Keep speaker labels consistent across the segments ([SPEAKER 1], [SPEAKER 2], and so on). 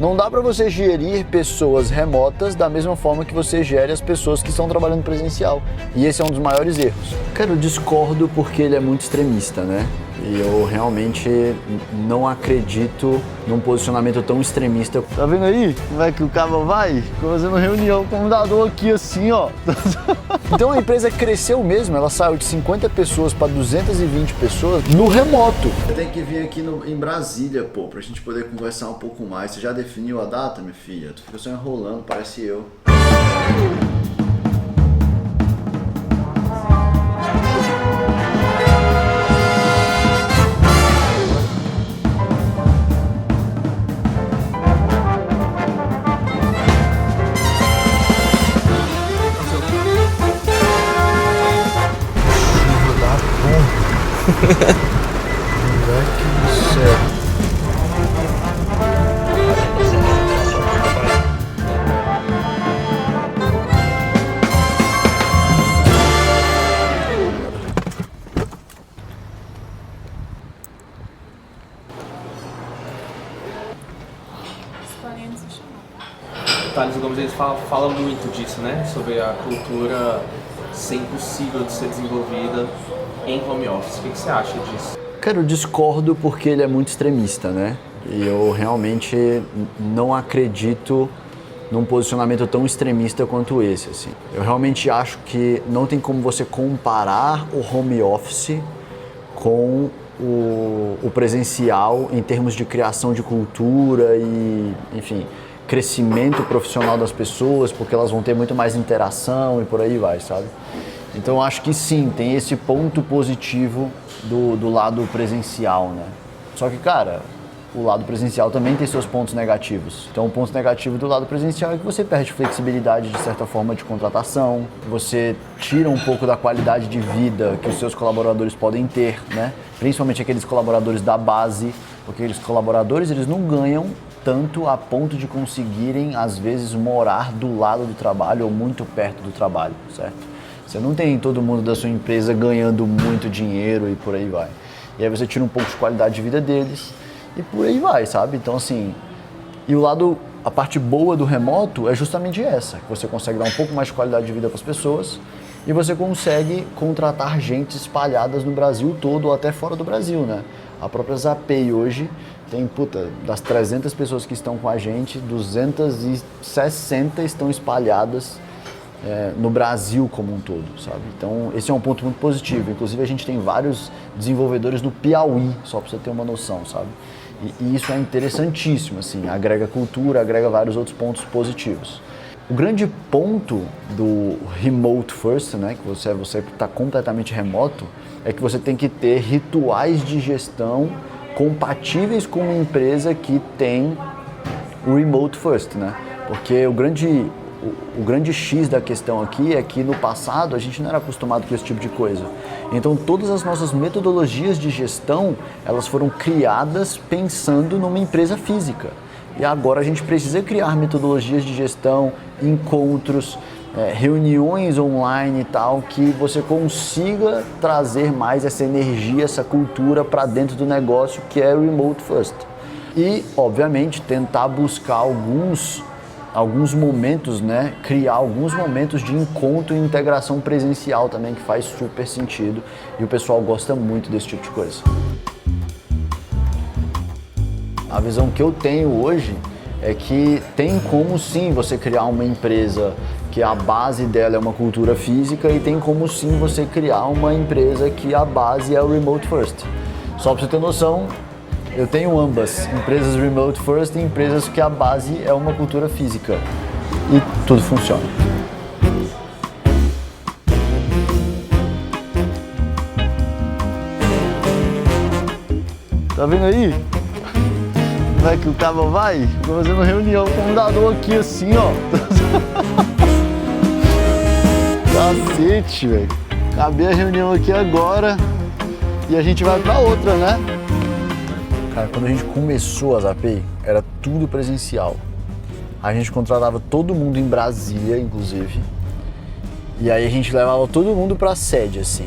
[SPEAKER 1] Não dá para você gerir pessoas remotas da mesma forma que você gere as pessoas que estão trabalhando presencial. E esse é um dos maiores erros. Cara, eu discordo porque ele é muito extremista, né? E eu realmente não acredito num posicionamento tão extremista. Tá vendo aí como é que o cara vai? Fazendo reunião com o computador aqui assim, ó. Então a empresa cresceu mesmo, ela saiu de 50 pessoas para 220 pessoas no remoto. Você tem que vir aqui em Brasília, pô, pra gente poder conversar um pouco mais. Você já definiu a data, minha filha? Tu fica só enrolando, parece eu. Moleque do céu.
[SPEAKER 2] Thales Gomes, eles falam muito disso, né? Sobre a cultura ser impossível de ser desenvolvida em home office. O que você acha disso?
[SPEAKER 1] Cara, eu discordo porque ele é muito extremista, né? E eu realmente não acredito num posicionamento tão extremista quanto esse, assim. Eu realmente acho que não tem como você comparar o home office com o presencial em termos de criação de cultura e, enfim, crescimento profissional das pessoas, porque elas vão ter muito mais interação e por aí vai, sabe? Então eu acho que sim, tem esse ponto positivo do lado presencial, né? Só que, cara, o lado presencial também tem seus pontos negativos. Então o ponto negativo do lado presencial é que você perde flexibilidade de certa forma de contratação, você tira um pouco da qualidade de vida que os seus colaboradores podem ter, né? Principalmente aqueles colaboradores da base, porque aqueles colaboradores eles não ganham tanto a ponto de conseguirem, às vezes, morar do lado do trabalho ou muito perto do trabalho, certo? Você não tem todo mundo da sua empresa ganhando muito dinheiro e por aí vai. E aí você tira um pouco de qualidade de vida deles e por aí vai, sabe? Então, assim, e a parte boa do remoto é justamente essa, que você consegue dar um pouco mais de qualidade de vida para as pessoas e você consegue contratar gente espalhadas no Brasil todo ou até fora do Brasil, né? A própria Zapay hoje tem, das 300 pessoas que estão com a gente, 260 estão espalhadas no Brasil como um todo, sabe? Então esse é um ponto muito positivo. Inclusive a gente tem vários desenvolvedores no Piauí, só para você ter uma noção, sabe? E isso é interessantíssimo, assim, agrega cultura, agrega vários outros pontos positivos. O grande ponto do remote first, né, que você está completamente remoto, é que você tem que ter rituais de gestão compatíveis com uma empresa que tem o remote first, né? Porque o grande X da questão aqui é que no passado a gente não era acostumado com esse tipo de coisa. Então todas as nossas metodologias de gestão, elas foram criadas pensando numa empresa física. E agora a gente precisa criar metodologias de gestão, encontros, reuniões online e tal, que você consiga trazer mais essa energia, essa cultura para dentro do negócio que é remote first. E, obviamente, tentar buscar alguns momentos, né, criar alguns momentos de encontro e integração presencial também, que faz super sentido e o pessoal gosta muito desse tipo de coisa. A visão que eu tenho hoje é que tem como sim você criar uma empresa que a base dela é uma cultura física e tem como sim você criar uma empresa que a base é o remote first. Só para você ter noção, eu tenho ambas, empresas remote first e empresas que a base é uma cultura física e tudo funciona. Tá vendo aí? Como é que o cara vai? Tô fazendo reunião com o computador aqui assim, ó. Cacete, velho. Acabei a reunião aqui agora e a gente vai pra outra, né? Cara, quando a gente começou a Zapay, era tudo presencial. A gente contratava todo mundo em Brasília, inclusive. E aí a gente levava todo mundo pra sede, assim.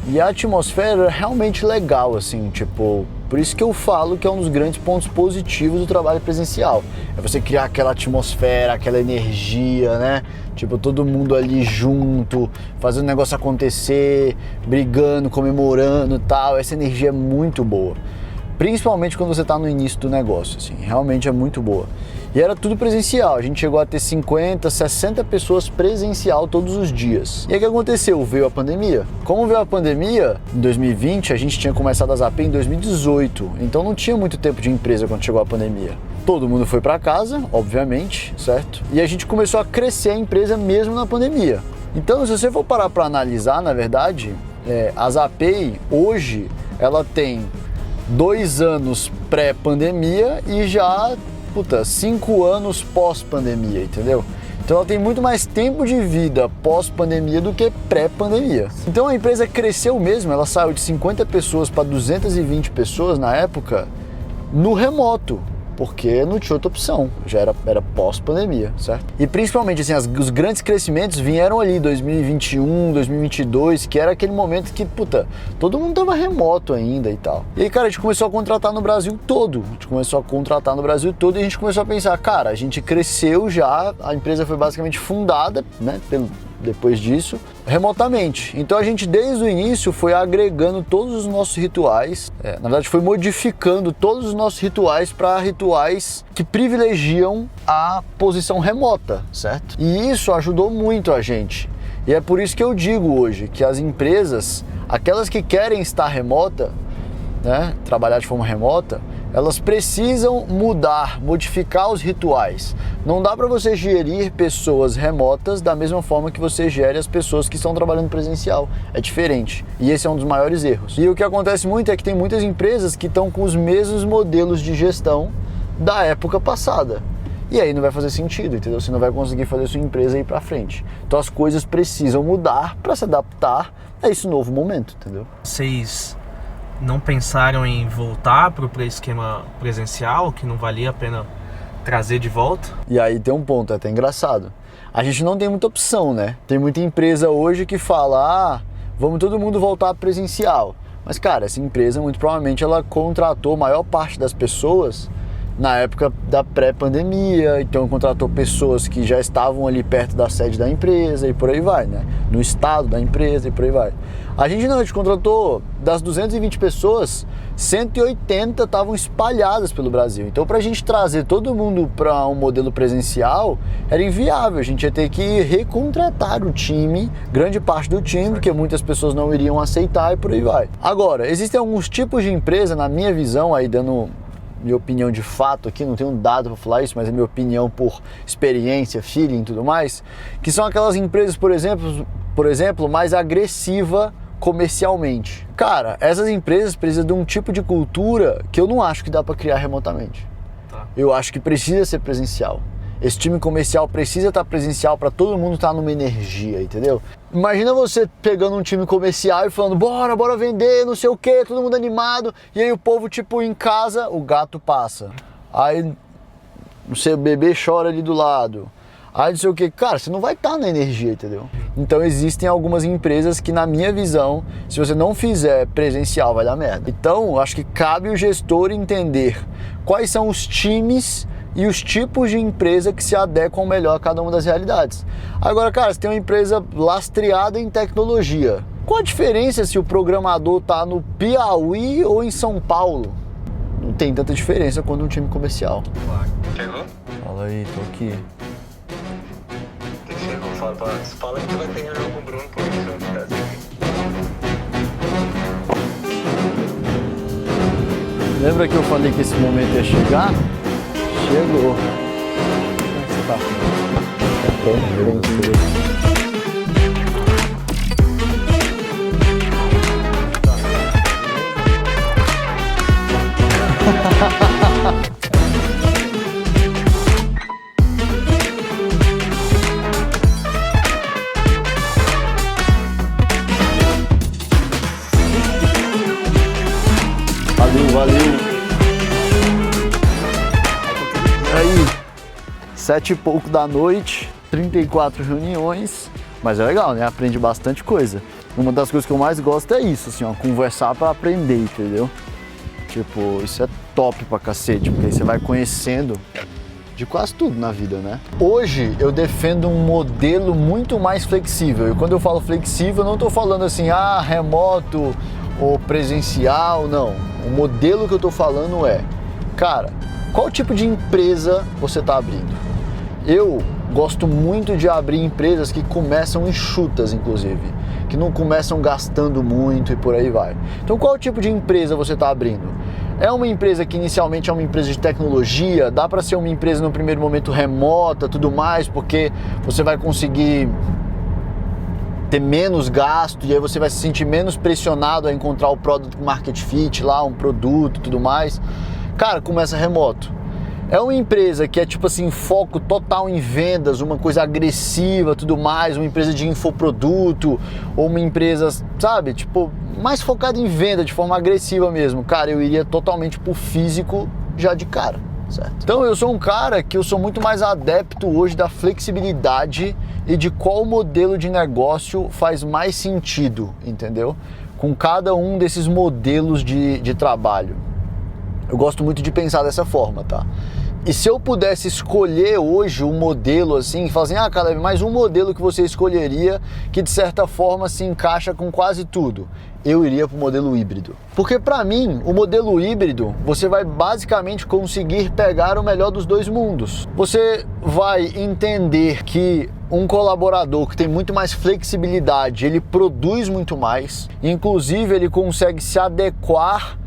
[SPEAKER 1] E a atmosfera era realmente legal, assim, tipo, Por isso que eu falo que é um dos grandes pontos positivos do trabalho presencial. É você criar aquela atmosfera, aquela energia, né? Tipo, todo mundo ali junto, fazendo o negócio acontecer, brigando, comemorando e tal. Essa energia é muito boa. Principalmente quando você está no início do negócio, assim, realmente é muito boa. E era tudo presencial, a gente chegou a ter 50, 60 pessoas presencial todos os dias. E aí o que aconteceu? Veio a pandemia. Como veio a pandemia, em 2020, a gente tinha começado a Zapay em 2018, então não tinha muito tempo de empresa quando chegou a pandemia. Todo mundo foi para casa, obviamente, certo? E a gente começou a crescer a empresa mesmo na pandemia. Então, se você for parar para analisar, na verdade, a Zapay hoje, ela tem 2 anos pré-pandemia e já, 5 anos pós-pandemia, entendeu? Então ela tem muito mais tempo de vida pós-pandemia do que pré-pandemia. Então a empresa cresceu mesmo, ela saiu de 50 pessoas para 220 pessoas na época no remoto, porque não tinha outra opção, já era pós-pandemia, certo? E principalmente, assim, os grandes crescimentos vieram ali 2021, 2022, que era aquele momento que, todo mundo tava remoto ainda e tal. E aí, cara, a gente começou a contratar no Brasil todo, e a gente começou a pensar, cara, a gente cresceu já, a empresa foi basicamente fundada, né, depois disso, remotamente. Então a gente desde o início foi agregando todos os nossos rituais, na verdade foi modificando todos os nossos rituais para rituais que privilegiam a posição remota, certo? E isso ajudou muito a gente. E é por isso que eu digo hoje que as empresas, aquelas que querem estar remota, né, trabalhar de forma remota, elas precisam modificar os rituais. Não dá para você gerir pessoas remotas da mesma forma que você gere as pessoas que estão trabalhando presencial. É diferente. E esse é um dos maiores erros. E o que acontece muito é que tem muitas empresas que estão com os mesmos modelos de gestão da época passada. E aí não vai fazer sentido, entendeu? Você não vai conseguir fazer sua empresa ir para frente. Então as coisas precisam mudar para se adaptar a esse novo momento, entendeu?
[SPEAKER 3] Vocês não pensaram em voltar para o esquema presencial, que não valia a pena trazer de volta?
[SPEAKER 1] E aí tem um ponto, é até engraçado. A gente não tem muita opção, né? Tem muita empresa hoje que fala, vamos todo mundo voltar presencial. Mas, cara, essa empresa, muito provavelmente, ela contratou a maior parte das pessoas na época da pré-pandemia, então contratou pessoas que já estavam ali perto da sede da empresa e por aí vai, né? No estado da empresa e por aí vai. A gente contratou, das 220 pessoas, 180 estavam espalhadas pelo Brasil. Então, para a gente trazer todo mundo para um modelo presencial, era inviável. A gente ia ter que recontratar o time, grande parte do time, porque muitas pessoas não iriam aceitar e por aí vai. Agora, existem alguns tipos de empresa, na minha visão, aí dando minha opinião de fato aqui, não tenho dado para falar isso, mas é minha opinião por experiência, feeling e tudo mais, que são aquelas empresas, por exemplo, mais agressiva comercialmente. Cara, essas empresas precisam de um tipo de cultura que eu não acho que dá para criar remotamente. Eu acho que precisa ser presencial. Esse time comercial precisa estar presencial para todo mundo estar numa energia, entendeu? Imagina você pegando um time comercial e falando, bora vender, não sei o que, todo mundo animado, e aí o povo, em casa, o gato passa. Aí, não sei, o bebê chora ali do lado. Aí não sei o que, cara, você não vai estar na energia, entendeu? Então existem algumas empresas que, na minha visão, se você não fizer presencial, vai dar merda. Então, acho que cabe o gestor entender quais são os times e os tipos de empresa que se adequam melhor a cada uma das realidades. Agora, cara, você tem uma empresa lastreada em tecnologia. Qual a diferença se o programador tá no Piauí ou em São Paulo? Não tem tanta diferença quanto um time comercial.
[SPEAKER 4] Chegou?
[SPEAKER 1] Fala aí, tô aqui.
[SPEAKER 4] Chegou, fala que tu vai ter reunião com o Bruno, por isso.
[SPEAKER 1] Lembra que eu falei que esse momento ia chegar? Chegou. Como é que você tá? Tá pronto, Valeu. Aí, 7 e pouco da noite, 34 reuniões, mas é legal, né? Aprende bastante coisa. Uma das coisas que eu mais gosto é isso, assim, ó, conversar para aprender, entendeu? Tipo, isso é top pra cacete, porque aí você vai conhecendo de quase tudo na vida, né? Hoje eu defendo um modelo muito mais flexível. E quando eu falo flexível, eu não tô falando assim, remoto ou presencial, não. O modelo que eu tô falando é, cara, qual tipo de empresa você tá abrindo? Eu gosto muito de abrir empresas que começam enxutas, inclusive, que não começam gastando muito e por aí vai. Então, qual tipo de empresa você está abrindo? É uma empresa que inicialmente é uma empresa de tecnologia, dá para ser uma empresa no primeiro momento remota, tudo mais, porque você vai conseguir ter menos gasto e aí você vai se sentir menos pressionado a encontrar o product market fit lá, um produto, tudo mais. Cara, começa remoto. É uma empresa que é tipo assim, foco total em vendas, uma coisa agressiva, tudo mais, uma empresa de infoproduto, ou uma empresa, sabe, tipo, mais focada em venda, de forma agressiva mesmo. Cara, eu iria totalmente pro físico já de cara, certo? Então eu sou um cara que eu sou muito mais adepto hoje da flexibilidade e de qual modelo de negócio faz mais sentido, entendeu? Com cada um desses modelos de trabalho. Eu gosto muito de pensar dessa forma, tá? E se eu pudesse escolher hoje um modelo assim, falar assim, Caleb, mais um modelo que você escolheria que de certa forma se encaixa com quase tudo, eu iria para o modelo híbrido. Porque para mim, o modelo híbrido, você vai basicamente conseguir pegar o melhor dos dois mundos. Você vai entender que um colaborador que tem muito mais flexibilidade, ele produz muito mais, inclusive ele consegue se adequar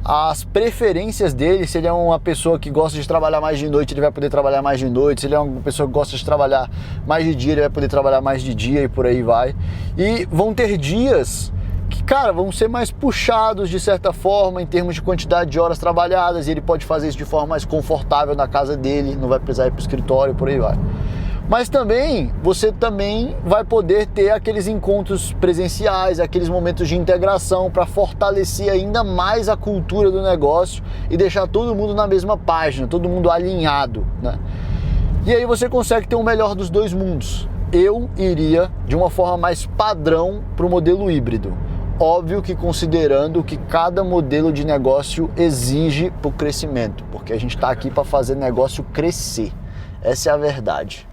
[SPEAKER 1] as preferências dele. Se ele é uma pessoa que gosta de trabalhar mais de noite, ele vai poder trabalhar mais de noite. Se ele é uma pessoa que gosta de trabalhar mais de dia, ele vai poder trabalhar mais de dia e por aí vai. E vão ter dias que, cara, vão ser mais puxados de certa forma em termos de quantidade de horas trabalhadas, e ele pode fazer isso de forma mais confortável na casa dele, não vai precisar ir para o escritório e por aí vai. Mas também, você também vai poder ter aqueles encontros presenciais, aqueles momentos de integração para fortalecer ainda mais a cultura do negócio e deixar todo mundo na mesma página, todo mundo alinhado, né? E aí você consegue ter o melhor dos dois mundos. Eu iria de uma forma mais padrão para o modelo híbrido. Óbvio que considerando o que cada modelo de negócio exige para o crescimento, porque a gente está aqui para fazer negócio crescer. Essa é a verdade.